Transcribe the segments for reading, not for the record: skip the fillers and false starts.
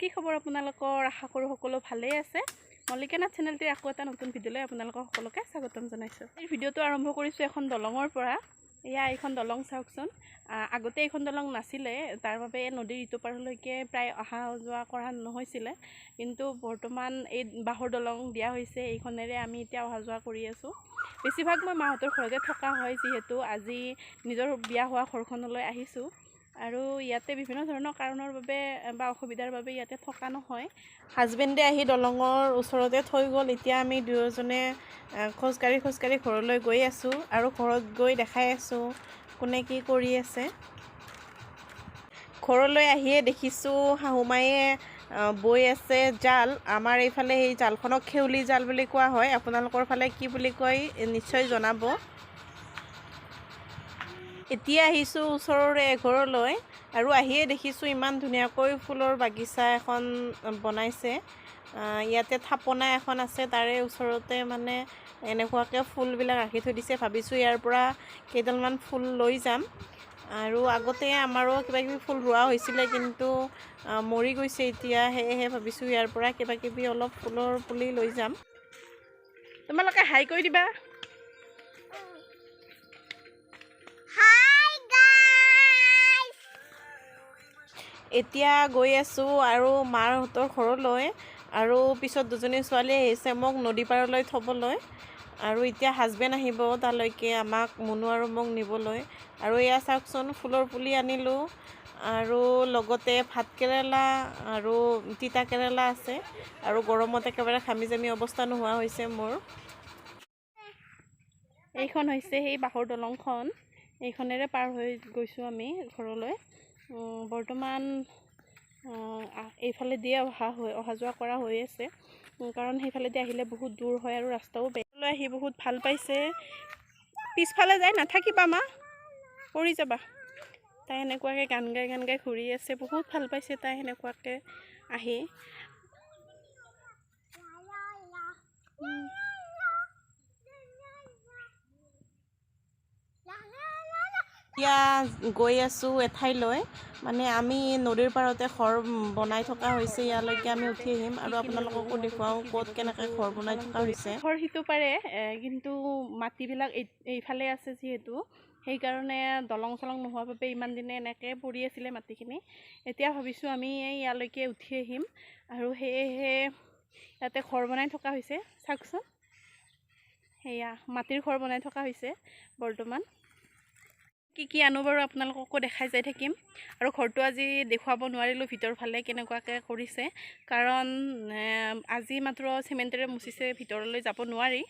কি খবৰ আপোনালোকৰ আশা কৰোঁ সকলো ভালেই আছে মল্লিকানাথ চেনেলটিৰ আকৌ এটা নতুন ভিডিঅ'লৈ আপোনালোকক সকলোকে স্বাগতম জনাইছোঁ এই ভিডিঅ'টো আৰম্ভ কৰিছোঁ এখন দলঙৰ পৰা এয়া এইখন দলং চাওকচোন আগতে এইখন দলং নাছিলে তাৰ বাবে নদীৰ ইটো পাৰলৈকে প্ৰায় অহা যোৱা কৰা নহৈছিলে কিন্তু বৰ্তমান এই বাঁহৰ দলং দিয়া হৈছে এইখনেৰে আমি এতিয়া অহা যোৱা কৰি আছোঁ বেছিভাগ মই মাহঁতৰ ঘৰতে থকা হয় যিহেতু আজি নিজৰ বিয়া হোৱা ঘৰখনলৈ আহিছোঁ আৰু ইয়াতে বিভিন্ন ধৰণৰ কাৰণৰ বাবে বা অসুবিধাৰ বাবে ইয়াতে থকা নহয় হাজবেণ্ডে আহি দলঙৰ ওচৰতে থৈ গ'ল এতিয়া আমি দুয়োজনে খোজকাঢ়ি ঘৰলৈ গৈ আছোঁ আৰু ঘৰত গৈ দেখাই আছোঁ কোনে কি কৰি আছে ঘৰলৈ আহিয়ে দেখিছোঁ শাহুমায়ে বৈ আছে জাল আমাৰ এইফালে সেই জালখনক খেউলি জাল বুলি কোৱা হয় আপোনালোকৰ ফালে কি বুলি কয় নিশ্চয় জনাব এতিয়া আহিছোঁ ওচৰৰে এঘৰলৈ আৰু আহিয়ে দেখিছোঁ ইমান ধুনীয়াকৈ ফুলৰ বাগিচা এখন বনাইছে ইয়াতে থাপনা এখন আছে তাৰে ওচৰতে মানে এনেকুৱাকৈ ফুলবিলাক ৰাখি থৈ দিছে ভাবিছোঁ ইয়াৰ পৰা কেইডালমান ফুল লৈ যাম আৰু আগতে আমাৰো কিবাকিবি ফুল ৰোৱা হৈছিলে কিন্তু মৰি গৈছে এতিয়া সেয়েহে ভাবিছোঁ ইয়াৰ পৰা কিবাকিবি অলপ ফুলৰ পুলি লৈ যাম তোমালোকে হাই কৰি দিবা এতিয়া গৈ আছোঁ আৰু মাহঁতৰ ঘৰলৈ আৰু পিছত দুজনী ছোৱালী আহিছে মোক নদী পাৰলৈ থ'বলৈ আৰু এতিয়া হাজবেণ্ড আহিব তালৈকে আমাক মুনু আৰু মোক নিবলৈ আৰু এয়া চাওকচোন ফুলৰ পুলি আনিলোঁ আৰু লগতে ভাতকেৰেলা আৰু তিতা কেৰেলা আছে আৰু গৰমত একেবাৰে ঘামি জামি অৱস্থা নোহোৱা হৈছে মোৰ এইখন হৈছে সেই বাঁহৰ দলংখন এইখনেৰে পাৰ হৈ গৈছোঁ আমি ঘৰলৈ বৰ্তমান এইফালে দিয়ে অহা যোৱা কৰা হৈ আছে কাৰণ সেইফালেদি আহিলে বহুত দূৰ হয় আৰু ৰাস্তাও বেয়ালৈ আহি বহুত ভাল পাইছে পিছফালে যাই নাথাকিবা মা পৰি যাবা তাই সেনেকুৱাকৈ গান গাই ঘূৰি আছে বহুত ভাল পাইছে তাই সেনেকুৱাকৈ আহি এতিয়া গৈ আছোঁ এঠাইলৈ মানে আমি নদীৰ পাৰতে ঘৰ বনাই থকা হৈছে ইয়ালৈকে আমি উঠি আহিম আৰু আপোনালোককো দেখুৱাওঁ ক'ত কেনেকৈ ঘৰ বনাই থকা হৈছে ঘৰ সিটো পাৰে কিন্তু মাটিবিলাক এইফালে আছে যিহেতু সেইকাৰণে দলং চলং নোহোৱাৰ বাবে ইমান দিনে এনেকৈ পৰি আছিলে মাটিখিনি এতিয়া ভাবিছোঁ আমি ইয়ালৈকে উঠি আহিম আৰু সেয়েহে ইয়াতে ঘৰ বনাই থকা হৈছে চাওকচোন সেয়া মাটিৰ ঘৰ বনাই থকা হৈছে বৰ্তমান কি আনো বাৰু আপোনালোককো দেখাই যাই থাকিম আৰু ঘৰটো আজি দেখুৱাব নোৱাৰিলোঁ ভিতৰ ফালে কেনেকুৱাকৈ কৰিছে কাৰণ আজি মাত্ৰ চিমেণ্টেৰে মুচিছে ভিতৰলৈ যাব নোৱাৰি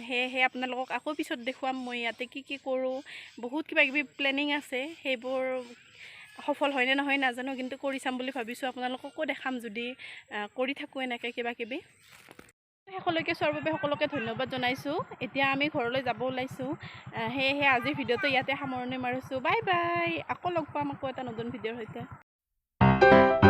সেয়েহে আপোনালোকক আকৌ পিছত দেখুৱাম মই ইয়াতে কি কৰোঁ বহুত কিবাকিবি প্লেনিং আছে সেইবোৰ সফল হয়নে নহয় নাজানো কিন্তু কৰি চাম বুলি ভাবিছোঁ আপোনালোককো দেখাম যদি কৰি থাকোঁ এনেকৈ কিবাকিবি শেষলৈকে চোৱাৰ বাবে সকলোকে ধন্যবাদ জনাইছোঁ এতিয়া আমি ঘৰলৈ যাব ওলাইছোঁ সেয়েহে আজিৰ ভিডিঅ'টো ইয়াতে সামৰণি মাৰিছোঁ বাই বাই আকৌ লগ পাম আকৌ এটা নতুন ভিডিঅ'ৰ সৈতে